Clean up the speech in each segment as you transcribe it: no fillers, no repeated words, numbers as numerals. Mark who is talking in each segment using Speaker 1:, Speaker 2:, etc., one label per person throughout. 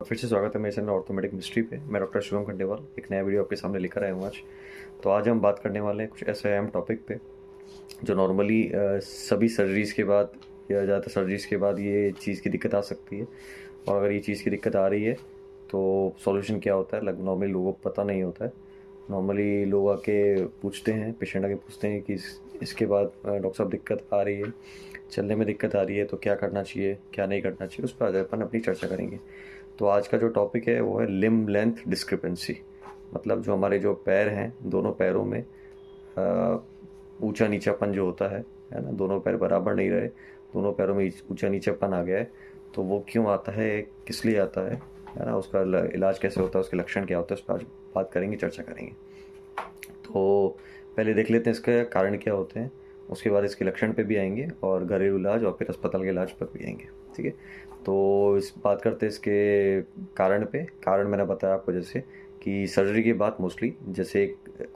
Speaker 1: फिर से स्वागत है मेरे चैनल ऑर्थोमेटिक मिस्ट्री पे। मैं डॉक्टर शिवम खंडेवाल एक नया वीडियो आपके सामने लेकर आया हूँ आज। तो आज हम बात करने वाले हैं कुछ ऐसे अहम टॉपिक पे जो नॉर्मली सभी सर्जरीज़ के बाद या ज़्यादातर सर्जरीज़ के बाद ये चीज़ की दिक्कत आ सकती है। और अगर ये चीज़ की दिक्कत आ रही है तो सॉल्यूशन क्या होता है लगभग नॉर्मली लोगों को पता नहीं होता है। नॉर्मली लोग आके पूछते हैं, पेशेंट आके पूछते हैं कि इसके बाद डॉक्टर साहब दिक्कत आ रही है, चलने में दिक्कत आ रही है तो क्या करना चाहिए क्या नहीं करना चाहिए, उस पर आज अपन अपनी चर्चा करेंगे। तो आज का जो टॉपिक है वो है लिम्ब लेंथ डिस्क्रिपेंसी। मतलब जो हमारे जो पैर हैं, दोनों पैरों में ऊंचा नीचापन जो होता है ना, दोनों पैर बराबर नहीं रहे, दोनों पैरों में ऊंचा नीचापन आ गया है। तो वो क्यों आता है, किस लिए आता है ना, उसका इलाज कैसे होता है, उसके लक्षण क्या होता है, उस पर आज बात करेंगे, चर्चा करेंगे। तो पहले देख लेते हैं इसके कारण क्या होते हैं, उसके बाद इसके लक्षण पे भी आएंगे और घरेलू इलाज और फिर अस्पताल के इलाज पर भी आएंगे। ठीक है, तो इस बात करते हैं इसके कारण पे। कारण मैंने बताया आपको जैसे कि सर्जरी के बाद मोस्टली, जैसे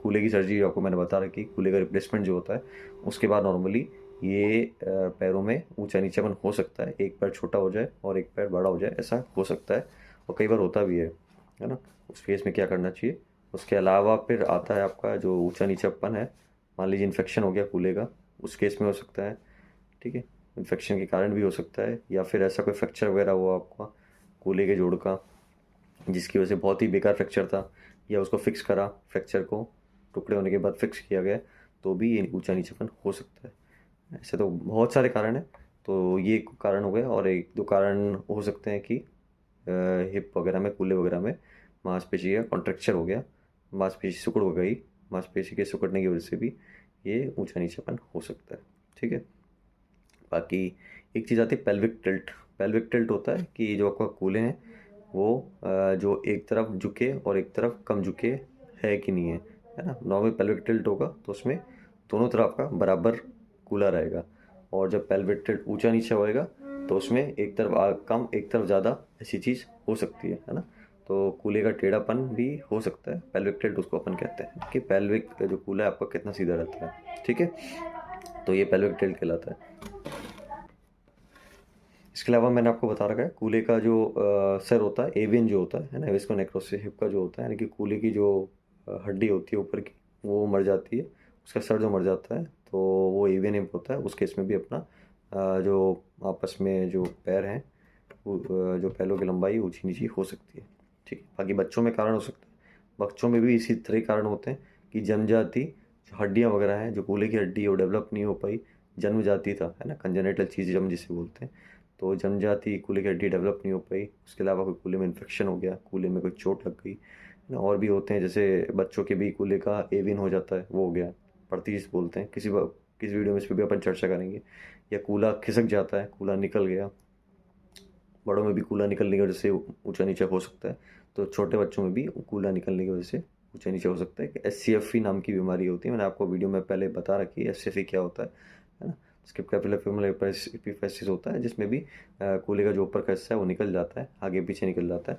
Speaker 1: कूल्हे की सर्जरी आपको मैंने बता रखी, कूल्हे का रिप्लेसमेंट जो होता है उसके बाद नॉर्मली ये पैरों में ऊंचा नीचापन हो सकता है। एक पैर छोटा हो जाए और एक पैर बड़ा हो जाए, ऐसा हो सकता है और कई बार होता भी है ना। उस केस में क्या करना चाहिए। उसके अलावा फिर आता है आपका जो ऊंचा नीचापन है, मान लीजिए इन्फेक्शन हो गया कूल्हे का, उस केस में हो सकता है। ठीक है, इन्फेक्शन के कारण भी हो सकता है, या फिर ऐसा कोई फ्रैक्चर वगैरह हुआ आपका कूल्हे के जोड़ का जिसकी वजह से बहुत ही बेकार फ्रैक्चर था, या उसको फिक्स करा, फ्रैक्चर को टुकड़े होने के बाद फिक्स किया गया, तो भी ये ऊंचा नीचापन हो सकता है। ऐसे तो बहुत सारे कारण हैं, तो ये एक कारण हो गया। और एक दो कारण हो सकते हैं कि हिप वगैरह में, कूल्हे वगैरह में मांसपेशी का कॉन्ट्रैक्चर हो गया, मांसपेशी सिकुड़ हो गई, मांसपेशी के सिकुड़ने की वजह से भी ये ऊंचा नीचापन हो सकता है। ठीक है, बाकी एक चीज़ आती है पेल्विक टिल्ट। पेल्विक टिल्ट होता है कि जो आपका कूल्हे हैं वो जो एक तरफ झुके और एक तरफ कम झुके है कि नहीं है ना। नॉर्मल पेल्विक टिल्ट होगा तो उसमें दोनों तरफ का बराबर कूला रहेगा, और जब पेल्विक टिल्ट ऊंचा नीचा होएगा तो उसमें एक तरफ कम एक तरफ ज़्यादा, ऐसी चीज़ हो सकती है ना। तो कूल्हे का टेढ़ापन भी हो सकता है, पेल्विक टिल्ट उसको अपन कहते हैं कि पेल्विक जो कूल्हा है आपका कितना सीधा रहता है। ठीक है, तो ये पेल्विक टिल्ट कहलाता है। इसके अलावा मैंने आपको बता रखा है कूल्हे का जो सर होता है, एवियन जो होता है ना, विस्को नेक्रोसिस हिप का जो होता है, यानी कि कूल्हे की जो हड्डी होती है ऊपर की, वो मर जाती है, उसका सर जो मर जाता है तो वो एवियन हिप होता है। उस केस में भी अपना जो आपस में जो पैर हैं, जो पैरों की लंबाई ऊंची नीची हो सकती है। ठीक है, बाकी बच्चों में कारण हो सकता है, बच्चों में भी इसी तरह के कारण होते हैं कि जन्मजाति जो हड्डियाँ वगैरह हैं, जो कूल्हे की हड्डी वो डेवलप नहीं हो पाई, जन्मजाति था है ना, कंजेनिटल चीज़ हम जिसे बोलते हैं, तो जन्मजाति कूल्हे की हड्डी डेवलप नहीं हो पाई। उसके अलावा कोई कूल्हे में इन्फेक्शन हो गया, कूल्हे में कोई चोट लग गई है ना। और भी होते हैं, जैसे बच्चों के भी कूल्हे का एवियन हो जाता है, वो हो गया, पड़तीस बोलते हैं। किसी वीडियो में इस पर भी अपन चर्चा करेंगे। या कूल्हा खिसक जाता है, कूल्हा निकल गया, बड़ों में भी कूल्हा निकलने की वजह से ऊंचा नीचा हो सकता है, तो छोटे बच्चों में भी कूल्हा निकलने की वजज से ऊंचा नीचा हो सकता है। SCFE नाम की बीमारी होती है, मैंने आपको वीडियो में पहले बता रखी है SCFE क्या होता है ना। स्किप कैपिलर फेमोरल एपिफिसिस होता है, जिसमें भी कूल्हे का जो ऊपर का हिस्सा है वो निकल जाता है, आगे पीछे निकल जाता है।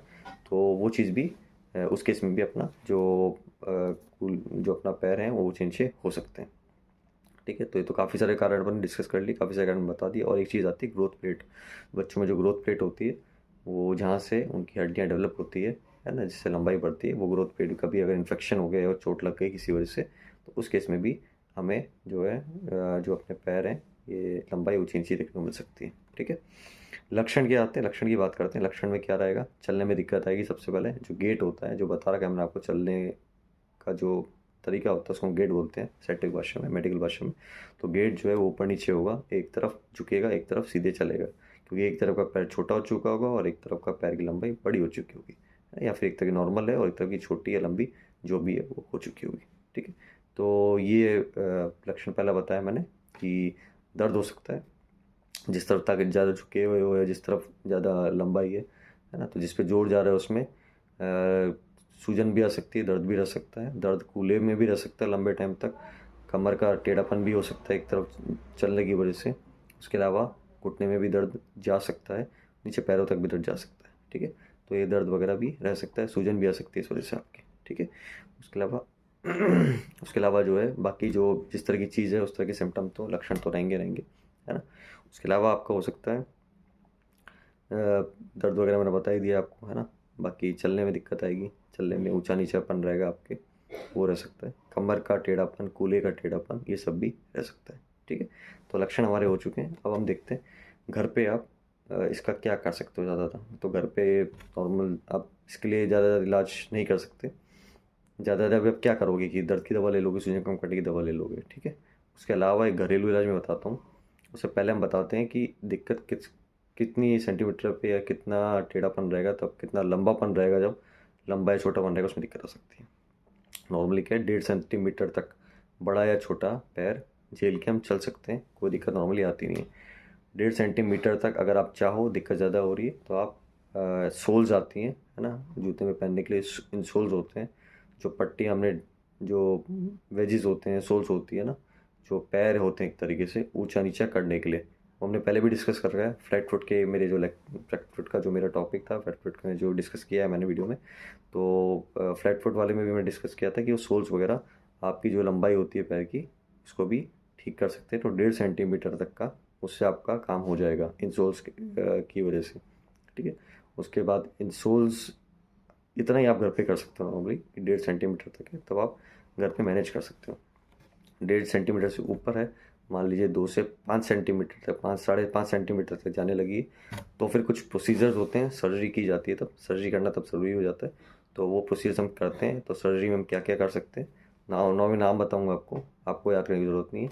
Speaker 1: तो वो चीज़ भी उस केस में भी अपना जो अपना पैर है वो ऊंचे नीचे हो सकते हैं। ठीक है, तो ये तो काफ़ी सारे कारण अपन डिस्कस कर ली, काफ़ी सारे कारण बता दिए। और एक चीज़ आती है ग्रोथ प्लेट। बच्चों में जो ग्रोथ प्लेट होती है, वो जहाँ से उनकी हड्डियाँ डेवलप होती है ना, जिससे लंबाई बढ़ती है, वो ग्रोथ प्लेट कभी अगर इन्फेक्शन हो गया और चोट लग गई किसी वजह से, तो उस केस में भी हमें जो है जो अपने पैर हैं ये लंबाई ऊँची नीची देखने को मिल सकती है। ठीक है, लक्षण क्या आते हैं, लक्षण की बात करते हैं। लक्षण में क्या रहेगा, चलने में दिक्कत आएगी। सबसे पहले जो गेट होता है, जो बता रखा है मैंने आपको, चलने का जो तरीका होता है उसको हम गेट बोलते हैं साइंटिफिक भाषा में, मेडिकल भाषा में। तो गेट जो है वो ऊपर नीचे होगा, एक तरफ झुकेगा, एक तरफ सीधे चलेगा, क्योंकि एक तरफ का पैर छोटा हो चुका होगा और एक तरफ का पैर की लंबाई बड़ी हो चुकी होगी, या फिर एक तरफ की नॉर्मल है और एक तरफ की छोटी या लंबी जो भी है वो हो चुकी होगी। ठीक है, तो ये लक्षण पहला बताया मैंने कि दर्द हो सकता है जिस तरफ ताकि ज़्यादा झुके हुए हो, या जिस तरफ ज़्यादा लंबाई है ना, तो जिस पे जोर जा रहा है उसमें सूजन भी आ सकती है, दर्द भी रह सकता है। दर्द कूल्हे में भी रह सकता है लंबे टाइम तक, कमर का टेढ़ापन भी हो सकता है एक तरफ चलने की वजह से। उसके अलावा घुटने में भी दर्द जा सकता है, नीचे पैरों तक भी दर्द जा सकता है। ठीक है, तो ये दर्द वगैरह भी रह सकता है, सूजन भी आ सकती है इस वजह से आपके। ठीक है, उसके अलावा उसके अलावा जो है बाकी जो जिस तरह की चीज़ है उस तरह के सिम्टम तो लक्षण तो रहेंगे रहेंगे, है ना। उसके अलावा आपका हो सकता है दर्द वगैरह मैंने बता ही दिया आपको, है ना। बाकी चलने में दिक्कत आएगी, चलने में ऊंचा नीचापन रहेगा आपके, वो रह सकता है। कमर का टेढ़ापन, कूल्हे का टेढ़ापन, ये सब भी रह सकता है। ठीक है, तो लक्षण हमारे हो चुके हैं। अब हम देखते हैं घर पे आप इसका क्या कर सकते हो ज़्यादातर। तो घर पे नॉर्मल आप इसके लिए ज़्यादा इलाज नहीं कर सकते। ज़्यादा ज़्यादा आप क्या करोगे कि दर्द की दवा ले लोगे, सूजन कम करने की दवा ले लोगे। ठीक है, उसके अलावा एक घरेलू इलाज मैं बताता हूँ। उससे पहले हम बताते हैं कि दिक्कत कितनी सेंटीमीटर पे या कितना टेढ़ापन रहेगा, तब कितना लंबापन रहेगा, जब लंबा या छोटापन रहेगा उसमें दिक्कत आ सकती है। नॉर्मली क्या है, 1.5 सेंटीमीटर तक बड़ा या छोटा पैर झेल के हम चल सकते हैं, कोई दिक्कत नॉर्मली आती नहीं है। 1.5 सेंटीमीटर तक अगर आप चाहो, दिक्कत ज़्यादा हो रही है तो आप सोल्स आती हैं, है ना, जूते में पहनने के लिए इन सोल्स होते हैं, जो पट्टी हमने, जो वेजिस होते हैं, सोल्स होती है ना, जो पैर होते हैं एक तरीके से ऊंचा नीचा करने के लिए, वो हमने पहले भी डिस्कस कर रखा है। फ्लैट फुट के मेरे जो फ्लैट फुट का जो मेरा टॉपिक था, फ्लैट फुट में जो डिस्कस किया है मैंने वीडियो में, तो फ्लैट फुट वाले में भी मैंने डिस्कस किया था कि वो सोल्स वगैरह आपकी जो लंबाई होती है पैर की, उसको भी ठीक कर सकते हैं। तो 1.5 सेंटीमीटर तक का उससे आपका काम हो जाएगा इन सोल्स की वजह से। ठीक है, उसके बाद इन सोल्स इतना ही आप घर पे कर सकते हो नॉर्मली, 1.5 सेंटीमीटर तक है, तब आप घर पे मैनेज कर सकते हो। 1.5 सेंटीमीटर से ऊपर है, मान लीजिए 2 से 5 सेंटीमीटर तक, 5 साढ़े 5 सेंटीमीटर तक जाने लगी, तो फिर कुछ प्रोसीजर्स होते हैं, सर्जरी की जाती है, तब सर्जरी करना तब ज़रूरी हो जाता है। तो वो प्रोसीजर्स हम करते हैं। तो सर्जरी में हम क्या क्या कर सकते हैं, नाम बताऊंगा आपको, आपको याद करने की ज़रूरत नहीं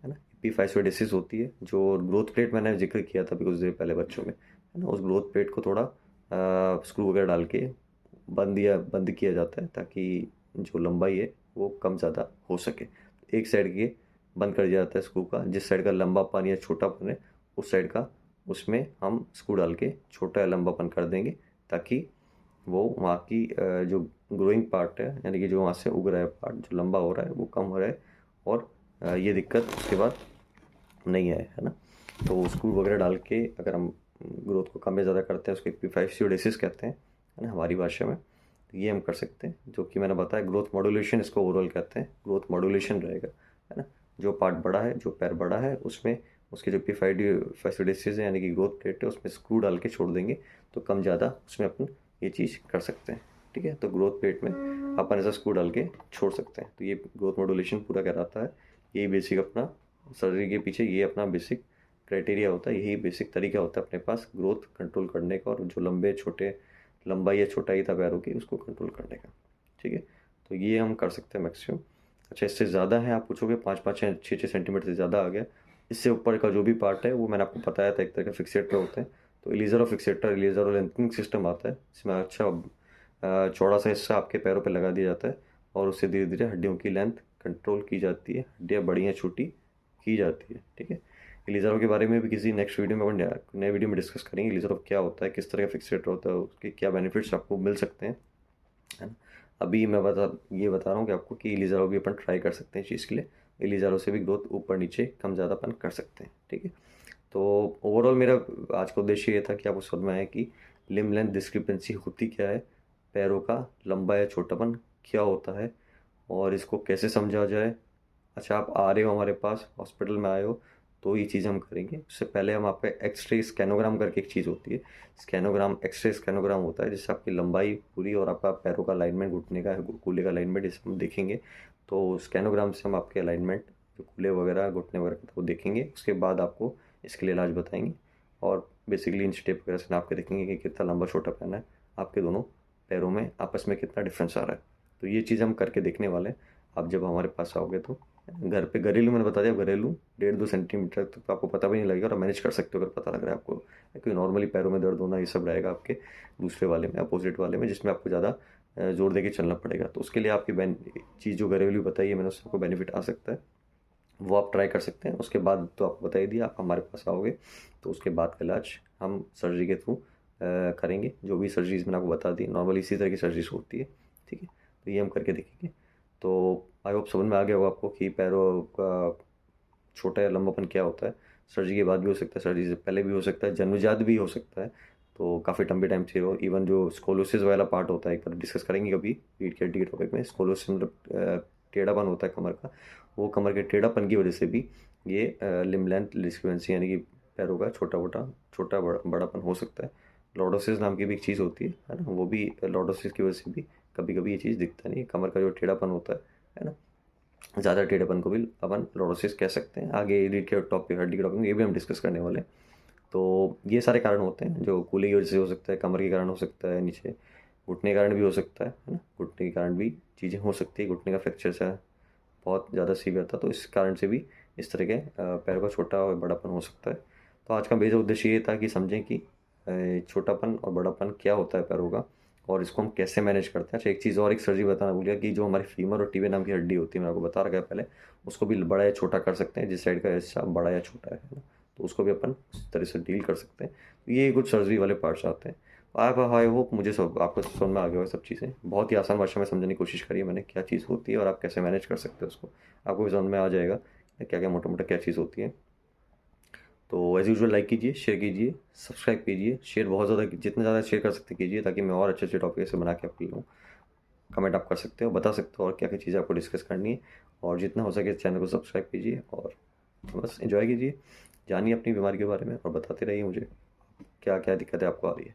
Speaker 1: है ना। एपिफाइसोडेसिस होती है, जो ग्रोथ प्लेट मैंने जिक्र किया था अभी कुछ देर पहले बच्चों में, है ना, उस ग्रोथ प्लेट को थोड़ा स्क्रू वगैरह डाल के बंद किया जाता है, ताकि जो लंबाई है वो कम ज़्यादा हो सके। एक साइड के बंद कर दिया जाता है स्क्रू का, जिस साइड का लंबापन या छोटापन है उस साइड का, उसमें हम स्क्रू डाल के छोटा या लंबापन कर देंगे, ताकि वो वहाँ की जो ग्रोइंग पार्ट है, यानी कि जो वहाँ से उग रहा है पार्ट, जो लंबा हो रहा है, वो कम हो रहा है, और ये दिक्कत उसके बाद नहीं आए, है ना। तो स्क्रू वगैरह डाल के अगर हम ग्रोथ को कम या ज़्यादा करते हैं, उसको एपिफाइसियोडेसिस कहते हैं, है ना, हमारी भाषा में। तो ये हम कर सकते हैं, जो कि मैंने बताया ग्रोथ मॉड्यूलेशन, इसको ओवरऑल कहते हैं, ग्रोथ मॉड्यूलेशन रहेगा, है ना। जो पार्ट बड़ा है, जो पैर बड़ा है, उसमें उसके जो एपिफाइसियोडेसिस है, यानी कि ग्रोथ प्लेट है, उसमें स्क्रू डाल के छोड़ देंगे, तो कम ज़्यादा उसमें अपन ये चीज़ कर सकते हैं। ठीक है, तो ग्रोथ प्लेट में अपन ऐसा स्क्रू डाल के छोड़ सकते हैं। तो ये ग्रोथ मॉड्यूलेशन पूरा कहलाता है। यही बेसिक अपना सर्जरी के पीछे ये अपना बेसिक क्राइटेरिया होता है, यही बेसिक तरीका होता है अपने पास ग्रोथ कंट्रोल करने का, और जो लंबे छोटे, लंबाई या छोटाई था पैरों की, उसको कंट्रोल करने का। ठीक है, तो ये हम कर सकते हैं मैक्सिमम। अच्छा, इससे ज़्यादा है आप पूछोगे, 5 5 6 6 सेंटीमीटर से ज़्यादा आ गया, इससे ऊपर का जो भी पार्ट है वो मैंने आपको बताया था, एक तरह का फिक्सेटर होते हैं। तो इलीजर और फिक्सेटर, इलीजर और लेंथनिंग सिस्टम आता है, इसमें अच्छा चौड़ा सा हिस्सा आपके पैरों पे लगा दिया जाता है, और उससे धीरे धीरे हड्डियों की लेंथ कंट्रोल की जाती है, हड्डियाँ बड़ी या छोटी की जाती है। ठीक है, इलीजरों के बारे में भी किसी नेक्स्ट वीडियो में, नए वीडियो में डिस्कस करेंगे। इलीजर क्या होता है, किस तरह का फिक्सेटर होता है, उसके क्या बेनिफिट्स आपको मिल सकते हैं, है ना। अभी मैं ये बता रहा हूँ कि आपको कि इलीजरो भी अपन ट्राई कर सकते हैं इस चीज़ के लिए, इलीजरो से भी ग्रोथ ऊपर नीचे कम ज़्यादापन कर सकते हैं। ठीक है, तो ओवरऑल मेरा आज का उद्देश्य ये था कि आपको समझ में आए कि लिम्ब लेंथ डिस्क्रिपेंसी होती क्या है, पैरों का लंबा या छोटापन क्या होता है, और इसको कैसे समझा जाए। अच्छा, आप आ रहे हो हमारे पास, हॉस्पिटल में आए हो, तो ये चीज़ हम करेंगे। उससे पहले हम आपका एक्सरे स्कैनोग्राम करके एक चीज़ होती है, स्कैनोग्राम, एक्सरे स्कैनोग्राम होता है, जिससे आपकी लंबाई पूरी और आपका पैरों का अलाइनमेंट, घुटने का, कूल्हे का अलाइनमेंट, इसे हम देखेंगे। तो स्कैनोग्राम से हम आपके अलाइनमेंट, जो कूल्हे वगैरह, घुटने वगैरह का, वो देखेंगे। उसके बाद आपको इसके लिए इलाज बताएंगे, और बेसिकली इंच टेप वगैरह से नाप के देखेंगे कि कितना लंबा छोटा पैना है, आपके दोनों पैरों में आपस में कितना डिफरेंस आ रहा है। तो ये चीज़ हम करके देखने वाले हैं आप जब हमारे पास आओगे। तो घर पे घरेलू मैंने बता दिया, घरेलू 1.5 2 सेंटीमीटर तक तो आपको पता भी नहीं लगेगा, और मैनेज कर सकते हो अगर पता लग रहा है आपको। क्योंकि नॉर्मली पैरों में दर्द होना ये सब रहेगा आपके दूसरे वाले में, अपोजिट वाले में, जिसमें आपको ज़्यादा जोर देके चलना पड़ेगा। तो उसके लिए आपकी चीज़ जो घरेलू बताई है मैंने, उससे आपको बेनिफिट आ सकता है, वो आप ट्राई कर सकते हैं। उसके बाद तो आपको बता ही दिया, आप हमारे पास आओगे तो उसके बाद का इलाज हम सर्जरी के थ्रू करेंगे। जो भी सर्जरीज मैंने आपको बता दी, नॉर्मली इसी तरह की सर्जरीज होती है। ठीक है, तो ये हम करके देखेंगे। तो आई होप समझ में आ गया हो आपको कि पैरों का छोटा या लंबापन क्या होता है। सर्जरी के बाद भी हो सकता है, सर्जरी से पहले भी हो सकता है, जन्मजात भी हो सकता है, तो काफ़ी लंबे टाइम से हो। इवन जो स्कोलोसिस वाला पार्ट होता है, एक बार डिस्कस करेंगे कभी रीढ़ की हड्डी के टॉपिक में। स्कोलोसिस मतलब टेढ़ापन होता है कमर का, वो कमर के टेढ़ापन की वजह से भी ये लिम्ब लेंथ डिस्क्रिपेंसी, यानी कि पैरों का छोटा बड़ापन हो सकता है। लॉर्डोसिस नाम की भी एक चीज़ होती है ना, वो भी लॉर्डोसिस की वजह से भी कभी कभी ये चीज़ दिखता नहीं है, कमर का जो टेढ़ापन होता है ना, ज़्यादा टेढ़ेपन को भी अपन लॉर्डोसिस कह सकते हैं। आगे रीढ़ के टॉपिक, हड्डी के टॉपिक, ये भी हम डिस्कस करने वाले हैं। तो ये सारे कारण होते हैं, जो कूल्हे की वजह से हो सकता है, कमर के कारण हो सकता है, नीचे घुटने के कारण भी हो सकता है ना, घुटने के कारण भी चीज़ें हो सकती है, घुटने का फ्रैक्चर से बहुत ज़्यादा सीवियर था तो इस कारण से भी इस तरह के पैर का छोटा और बड़ापन हो सकता है। तो आज का बेसिक उद्देश्य ये था कि समझें कि छोटापन और बड़ापन क्या होता है पैरों का, और इसको हम कैसे मैनेज करते हैं। अच्छा, एक चीज़ और, एक सर्जरी बताना भूल गया कि जो हमारी फीमर और टिबिया नाम की हड्डी होती है, मैंने आपको बता रखा है पहले, उसको भी बड़ा या छोटा कर सकते हैं, जिस साइड का हिस्सा बड़ा या छोटा है ना, तो उसको भी अपन उस तरह से डील कर सकते हैं। तो ये कुछ सर्जरी वाले पार्ट्स आते हैं। आप आई होप मुझे सब आपको समझ में आ गया होगा सब चीज़ें। बहुत ही आसान भाषा में समझने की कोशिश करी है मैंने, क्या चीज़ होती है और आप कैसे मैनेज कर सकते हो उसको। आपको भी समझ में आ जाएगा क्या क्या मोटा मोटा क्या चीज़ होती है। तो एज़ यूजुअल लाइक कीजिए, शेयर कीजिए, सब्सक्राइब कीजिए, शेयर बहुत ज़्यादा, जितना ज़्यादा शेयर कर सकते कीजिए, ताकि मैं और अच्छे अच्छे टॉपिक से बना के आपके लिए। कमेंट आप कर सकते हो, बता सकते हो और क्या क्या चीज़ें आपको डिस्कस करनी है। और जितना हो सके चैनल को सब्सक्राइब कीजिए और बस एंजॉय कीजिए, जानिए अपनी बीमारी के बारे में और बताते रहिए मुझे क्या क्या दिक्कतें आपको आ रही है।